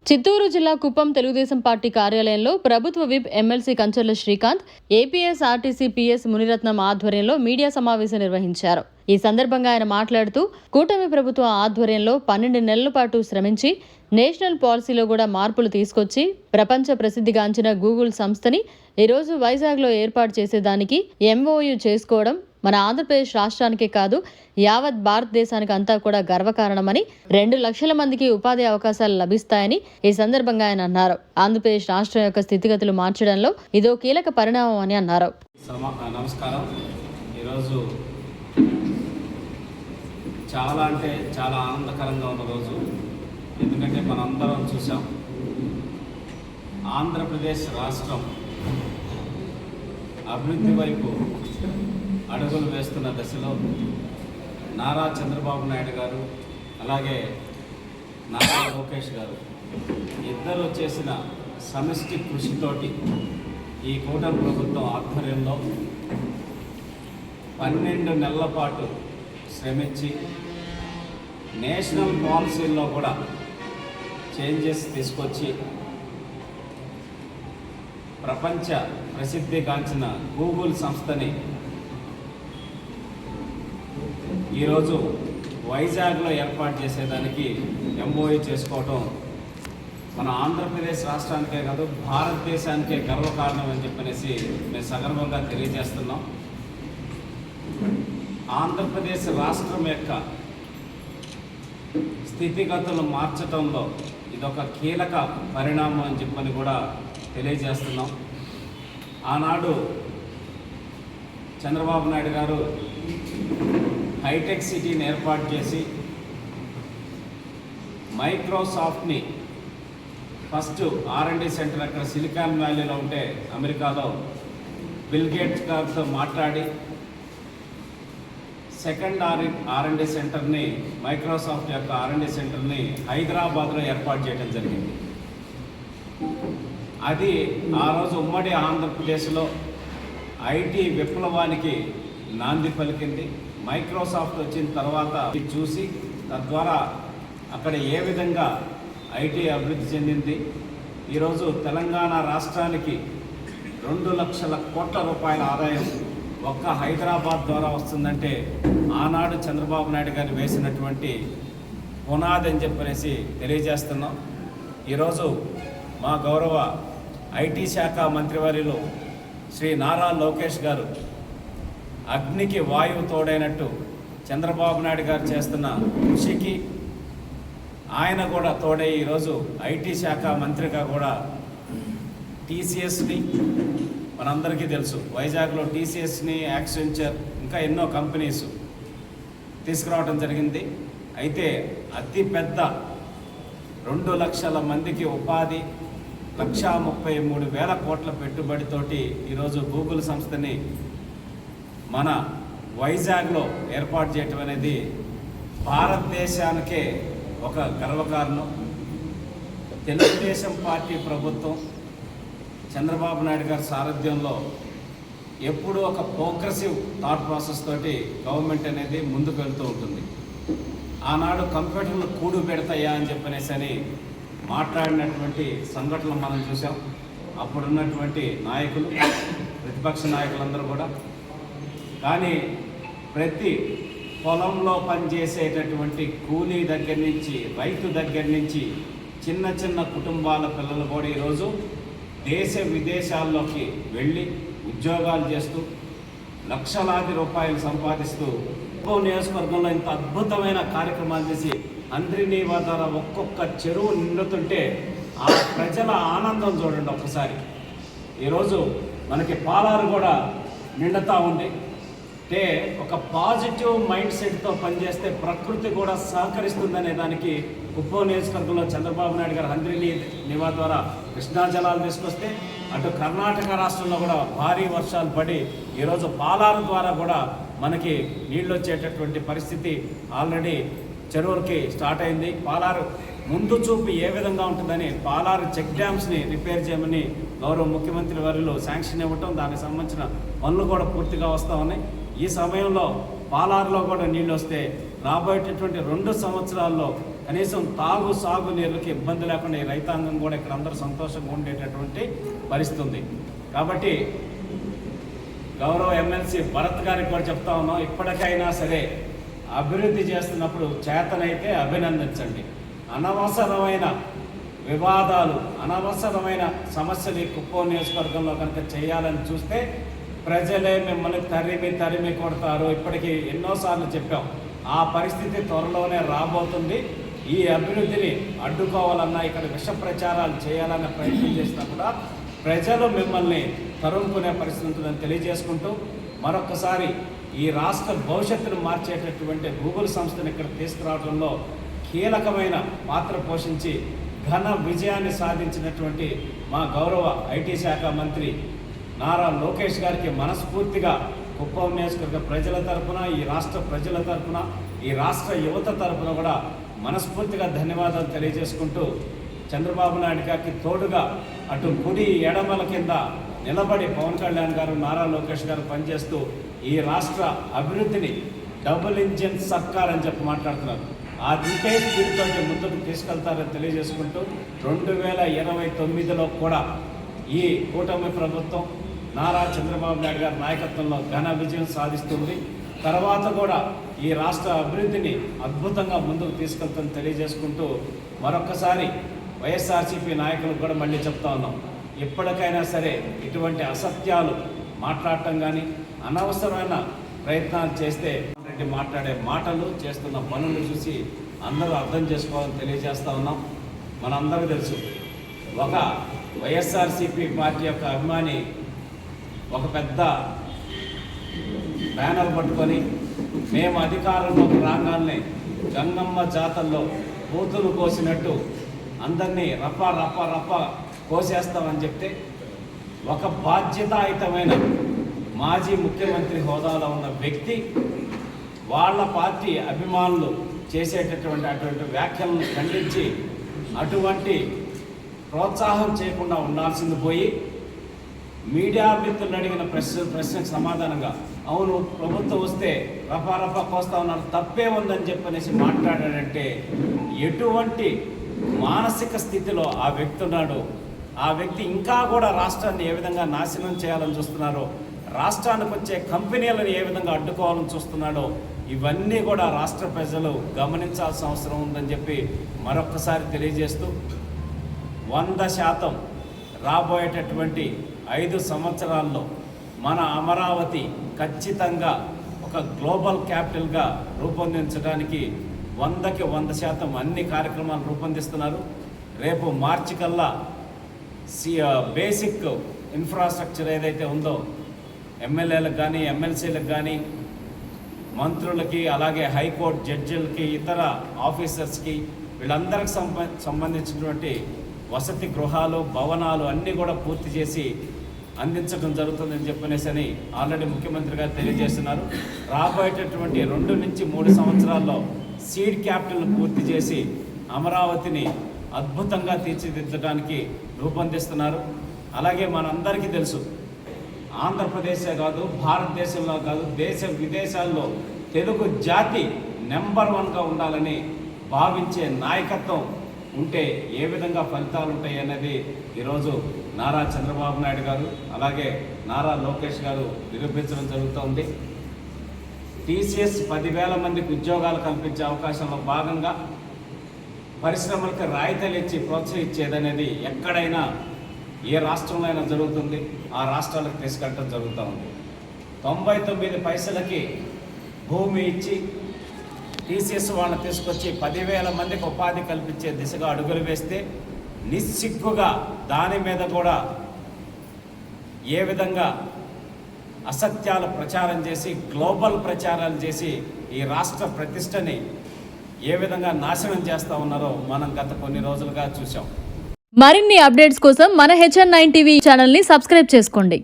చిత్తూరు జిల్లా కుప్పం తెలుగుదేశం పార్టీ కార్యాలయంలో ప్రభుత్వ whip MLC Kancharla Srikanth, APSRTC PS Muniratnam ఆధ్వర్యంలో మీడియా సమావేశం నిర్వహించారు. ఈ సందర్భంగా ఆయన మాట్లాడుతూ, కూటమి ప్రభుత్వ ఆధ్వర్యంలో 12 నెలల పాటు శ్రమించి నేషనల్ పాలసీలో కూడా మార్పులు తీసుకొచ్చి ప్రపంచ ప్రసిద్ధిగాంచిన గూగుల్ సంస్థని ఈరోజు వైజాగ్లో ఏర్పాటు చేసేదానికి ఎంఓయూ చేసుకోవడం మన ఆంధ్రప్రదేశ్ రాష్ట్రానికే కాదు యావత్ భారతదేశానికి అంతా కూడా గర్వకారణమని, 2 లక్షల మందికి ఉపాధి అవకాశాలు లభిస్తాయని ఈ సందర్భంగా ఆయన అన్నారు. ఆంధ్రప్రదేశ్ రాష్ట్రం యొక్క స్థితిగతులు మార్చడంలో ఇదో కీలక పరిణామం అని అన్నారు. నమస్కారం. ఈరోజు చాలా అంటే చాలా ఆనందకరంగా ఉన్న రోజు. ఎందుకంటే మనందరం చూసాం, ఆంధ్రప్రదేశ్ రాష్ట్రం అభివృద్ధి వైపు అడుగులు వేస్తున్న దశలో నారా చంద్రబాబు నాయుడు గారు, అలాగే నారా లోకేష్ గారు ఇద్దరు చేసిన సమిష్టి కృషితోటి ఈ కూటమి ప్రభుత్వం ఆధ్వర్యంలో 12 నెలల పాటు శ్రమించి నేషనల్ పాలసీల్లో కూడా చేంజెస్ తీసుకొచ్చి ప్రపంచ ప్రసిద్ధిగాంచిన గూగుల్ సంస్థని ఈరోజు వైజాగ్లో ఏర్పాటు చేసేదానికి ఎంఓయూ చేసుకోవటం మన ఆంధ్రప్రదేశ్ రాష్ట్రానికే కాదు భారతదేశానికే గర్వకారణం అని చెప్పనేసి మేము సగర్వంగా తెలియజేస్తున్నాం. ఆంధ్రప్రదేశ్ రాష్ట్రం యొక్క స్థితిగతులు మార్చడంలో ఇదొక కీలక పరిణామం అని చెప్పని కూడా తెలియజేస్తున్నాం. ఆనాడు చంద్రబాబు నాయుడు గారు హైటెక్ సిటీని ఏర్పాటు చేసి మైక్రోసాఫ్ట్ని ఫస్ట్ R&D సెంటర్ అక్కడ సిలికాన్ వ్యాలీలో ఉంటే అమెరికాలో బిల్ గేట్స్ గారితో మాట్లాడి సెకండ్ R&D సెంటర్ని, మైక్రోసాఫ్ట్ యొక్క R&D సెంటర్ని హైదరాబాద్లో ఏర్పాటు చేయడం జరిగింది. అది ఆ రోజు ఉమ్మడి ఆంధ్రప్రదేశ్లో ఐటీ విప్లవానికి నాంది పలికింది. మైక్రోసాఫ్ట్ వచ్చిన తర్వాత చూసి తద్వారా అక్కడ ఏ విధంగా ఐటీ అభివృద్ధి చెందింది. ఈరోజు తెలంగాణ రాష్ట్రానికి 2 లక్షల కోట్ల రూపాయల ఆదాయం ఒక్క హైదరాబాద్ ద్వారా వస్తుందంటే ఆనాడు చంద్రబాబు నాయుడు గారు వేసినటువంటి పునాది అని చెప్పనేసి తెలియజేస్తున్నాం. ఈరోజు మా గౌరవ ఐటీ శాఖ మంత్రివర్యులు శ్రీ నారా లోకేష్ గారు అగ్నికి వాయువు తోడైనట్టు చంద్రబాబు నాయుడు గారు చేస్తున్న కృషికి ఆయన కూడా తోడై ఈరోజు ఐటీ శాఖ మంత్రిగా కూడా టీసీఎస్ని, మనందరికీ తెలుసు వైజాగ్లో టీసీఎస్ని, యాక్సెంచర్ ఇంకా ఎన్నో కంపెనీస్ తీసుకురావడం జరిగింది. అయితే అతిపెద్ద 2 లక్షల మందికి ఉపాధి, 1,33,000 కోట్ల పెట్టుబడితోటి ఈరోజు గూగుల్ సంస్థని మన వైజాగ్లో ఏర్పాటు చేయటం అనేది భారతదేశానికే ఒక గర్వకారణం. తెలుగుదేశం పార్టీ ప్రభుత్వం చంద్రబాబు నాయుడు గారి సారథ్యంలో ఎప్పుడూ ఒక ప్రోగ్రెసివ్ థాట్ ప్రాసెస్ తోటి గవర్నమెంట్ అనేది ముందుకు వెళ్తూ ఉంటుంది. ఆనాడు కంప్యూటర్లు కూడు పెడతాయా అని చెప్పనేసి మాట్లాడినటువంటి సంఘటనలు మనం చూసాం. అప్పుడున్నటువంటి నాయకులు, ప్రతిపక్ష నాయకులందరూ కూడా. కానీ ప్రతి పొలంలో పనిచేసేటటువంటి కూలీ దగ్గర నుంచి, రైతు దగ్గర నుంచి చిన్న చిన్న కుటుంబాల పిల్లలు కూడా ఈరోజు దేశ విదేశాల్లోకి వెళ్ళి ఉద్యోగాలు చేస్తూ లక్షలాది రూపాయలు సంపాదిస్తూ నియోజకవర్గంలో ఇంత అద్భుతమైన కార్యక్రమాలు చేసి అంద్రినీవా ద్వారా ఒక్కొక్క చెరువు నిండుతుంటే ఆ ప్రజల ఆనందం చూడండి ఒక్కసారి. ఈరోజు మనకి పాలారు కూడా నిండుతూ ఉంది. అంటే ఒక పాజిటివ్ మైండ్ సెట్తో పనిచేస్తే ప్రకృతి కూడా సహకరిస్తుందనే దానికి కుప్పం నియోజకవర్గంలో చంద్రబాబు నాయుడు గారు హంద్రినీ నివా ద్వారా కృష్ణా జలాలు తీసుకొస్తే అటు కర్ణాటక రాష్ట్రంలో కూడా భారీ వర్షాలు పడి ఈరోజు పాలారు ద్వారా కూడా మనకి నీళ్ళు వచ్చేటటువంటి పరిస్థితి ఆల్రెడీ చెరువులకి స్టార్ట్ అయింది. పాలారు ముందు చూపు ఏ విధంగా ఉంటుందని పాలారు చెక్ డ్యామ్స్ని రిపేర్ చేయమని గౌరవ ముఖ్యమంత్రి వర్యులు శాంక్షన్ ఇవ్వటం, దానికి సంబంధించిన పనులు కూడా పూర్తిగా వస్తూ ఉన్నాయి. ఈ సమయంలో పాలారులో కూడా నీళ్ళు వస్తే రాబోయేటటువంటి 2 సంవత్సరాల్లో కనీసం తాగు సాగు నీళ్ళకి ఇబ్బంది లేకుండా ఈ రైతాంగం కూడా ఇక్కడ అందరూ సంతోషంగా ఉండేటటువంటి పరిస్థితి ఉంది. కాబట్టి గౌరవ ఎమ్మెల్సీ భరత్ గారికి కూడా చెప్తా ఉన్నాం, ఇప్పటికైనా సరే అభివృద్ధి చేస్తున్నప్పుడు చేతనైతే అభినందించండి. అనవసరమైన వివాదాలు, అనవసరమైన సమస్యలు ఈ కుప్పం నియోజకవర్గంలో కనుక చేయాలని చూస్తే ప్రజలే మిమ్మల్ని తరిమి కొడతారు. ఇప్పటికీ ఎన్నోసార్లు చెప్పాం, ఆ పరిస్థితి త్వరలోనే రాబోతుంది. ఈ అభివృద్ధిని అడ్డుకోవాలన్నా, ఇక్కడ విష ప్రచారాలు చేయాలన్న ప్రయత్నం చేసినా కూడా ప్రజలు మిమ్మల్ని తరుముకునే పరిస్థితి ఉంటుందని తెలియజేసుకుంటూ, మరొకసారి ఈ రాష్ట్ర భవిష్యత్తును మార్చేటటువంటి గూగుల్ సంస్థను ఇక్కడ తీసుకురావడంలో కీలకమైన పాత్ర పోషించి ఘన విజయాన్ని సాధించినటువంటి మా గౌరవ ఐటీ శాఖ మంత్రి నారా లోకేష్ గారికి మనస్ఫూర్తిగా కుప్పం నియోజకవర్గ ప్రజల తరఫున, ఈ రాష్ట్ర ప్రజల తరఫున, ఈ రాష్ట్ర యువత తరఫున కూడా మనస్ఫూర్తిగా ధన్యవాదాలు తెలియజేసుకుంటూ, చంద్రబాబు నాయుడు గారికి తోడుగా అటు కుడి ఎడమల కింద నిలబడి పవన్ కళ్యాణ్ గారు, నారా లోకేష్ గారు పనిచేస్తూ ఈ రాష్ట్ర అభివృద్ధిని డబుల్ ఇంజిన్ సర్కార్ అని చెప్పి మాట్లాడుతున్నారు. ఆ దిటే స్పీడ్తో ముందుకు తీసుకెళ్తారని తెలియజేసుకుంటూ 2029లో కూడా ఈ కూటమి ప్రభుత్వం నారా చంద్రబాబు నాయుడు గారి నాయకత్వంలో ఘన విజయం సాధిస్తుంది. తర్వాత కూడా ఈ రాష్ట్ర అభివృద్ధిని అద్భుతంగా ముందుకు తీసుకెళ్తామని తెలియజేసుకుంటూ, మరొక్కసారి వైఎస్ఆర్సీపీ నాయకులకు కూడా మళ్ళీ చెప్తా ఉన్నాం, ఎప్పటికైనా సరే ఇటువంటి అసత్యాలు మాట్లాడటం కానీ, అనవసరమైన ప్రయత్నాలు చేస్తే రెడ్డి మాట్లాడే మాటలు, చేస్తున్న పనులు చూసి అందరూ అర్థం చేసుకోవాలని తెలియజేస్తూ ఉన్నాం. మనందరికీ తెలుసు, ఒక వైఎస్ఆర్సీపీ పార్టీ యొక్క అభిమాని ఒక పెద్ద బ్యానర్ పట్టుకొని మేము అధికారంలోకి రాగానే గంగమ్మ జాతరలో పూతులు కోసినట్టు అందరినీ రప్ప కోసేస్తామని చెప్తే, ఒక బాధ్యతాయుతమైన మాజీ ముఖ్యమంత్రి హోదాలో ఉన్న వ్యక్తి వాళ్ళ పార్టీ అభిమానులు చేసేటటువంటి వ్యాఖ్యలను ఖండించి అటువంటి ప్రోత్సాహం చేయకుండా ఉండాల్సింది పోయి, మీడియా మిత్రులు అడిగిన ప్రశ్నకు సమాధానంగా అవును ప్రభుత్వం వస్తే రఫా కోస్తా ఉన్నారు, తప్పే ఉందని చెప్పనేసి మాట్లాడాడంటే ఎటువంటి మానసిక స్థితిలో ఆ వ్యక్తి ఉన్నాడు. ఆ వ్యక్తి ఇంకా కూడా రాష్ట్రాన్ని ఏ విధంగా నాశనం చేయాలని చూస్తున్నారో, రాష్ట్రానికి వచ్చే కంపెనీలను ఏ విధంగా అడ్డుకోవాలని చూస్తున్నాడో, ఇవన్నీ కూడా రాష్ట్ర ప్రజలు గమనించాల్సిన అవసరం ఉందని చెప్పి మరొక్కసారి తెలియజేస్తూ, 100% రాబోయేటటువంటి 5 సంవత్సరాల్లో మన అమరావతి ఖచ్చితంగా ఒక గ్లోబల్ క్యాపిటల్గా రూపొందించడానికి 100కి 100% అన్ని కార్యక్రమాలు రూపొందిస్తున్నారు. రేపు మార్చి కల్లా బేసిక్ ఇన్ఫ్రాస్ట్రక్చర్ ఏదైతే ఉందో ఎమ్మెల్యేలకు కానీ, ఎమ్మెల్సీలకు కానీ, మంత్రులకి, అలాగే హైకోర్టు జడ్జిలకి, ఇతర ఆఫీసర్స్కి, వీళ్ళందరికి సంబంధించినటువంటి వసతి గృహాలు, భవనాలు అన్నీ కూడా పూర్తి చేసి అందించడం జరుగుతుందని చెప్పనేసి ఆల్రెడీ ముఖ్యమంత్రి గారు తెలియజేస్తున్నారు. రాబోయేటటువంటి 2 నుంచి 3 సంవత్సరాల్లో సీడ్ క్యాపిటల్ పూర్తి చేసి అమరావతిని అద్భుతంగా తీర్చిదిద్దడానికి రూపొందిస్తున్నారు. అలాగే మనందరికీ తెలుసు, ఆంధ్రప్రదేశే కాదు, భారతదేశంలో కాదు, దేశ విదేశాల్లో తెలుగు జాతి నెంబర్ 1గా ఉండాలని భావించే నాయకత్వం ఉంటే ఏ విధంగా ఫలితాలు ఉంటాయి అనేది ఈరోజు నారా చంద్రబాబు నాయుడు గారు, అలాగే నారా లోకేష్ గారు నిరూపించడం జరుగుతోంది. టీసీఎస్ 10,000 మందికి ఉద్యోగాలు కల్పించే అవకాశంలో భాగంగా పరిశ్రమలకు రాయితీలు ఇచ్చి ప్రోత్సహించేదనేది ఎక్కడైనా ఏ రాష్ట్రంలో అయినా జరుగుతుంది. ఆ రాష్ట్రాలకు తీసుకెళ్ళటం జరుగుతూ ఉంది. 99 పైసలకి భూమి ఇచ్చి టీసీఎస్ వాళ్ళని తీసుకొచ్చి 10,000 మందికి ఉపాధి కల్పించే దిశగా అడుగులు వేస్తే, నిస్సిగ్గుగా దాని మీద కూడా ఏ విధంగా అసత్యాలు ప్రచారం చేసి, గ్లోబల్ ప్రచారాలు చేసి ఈ రాష్ట్ర ప్రతిష్టని ఏ విధంగా నాశనం చేస్తూ ఉన్నారో మనం గత కొన్ని రోజులుగా చూసాం. మరిన్ని అప్డేట్స్ కోసం మన HN9 టీవీ ఛానల్ని సబ్స్క్రైబ్ చేసుకోండి.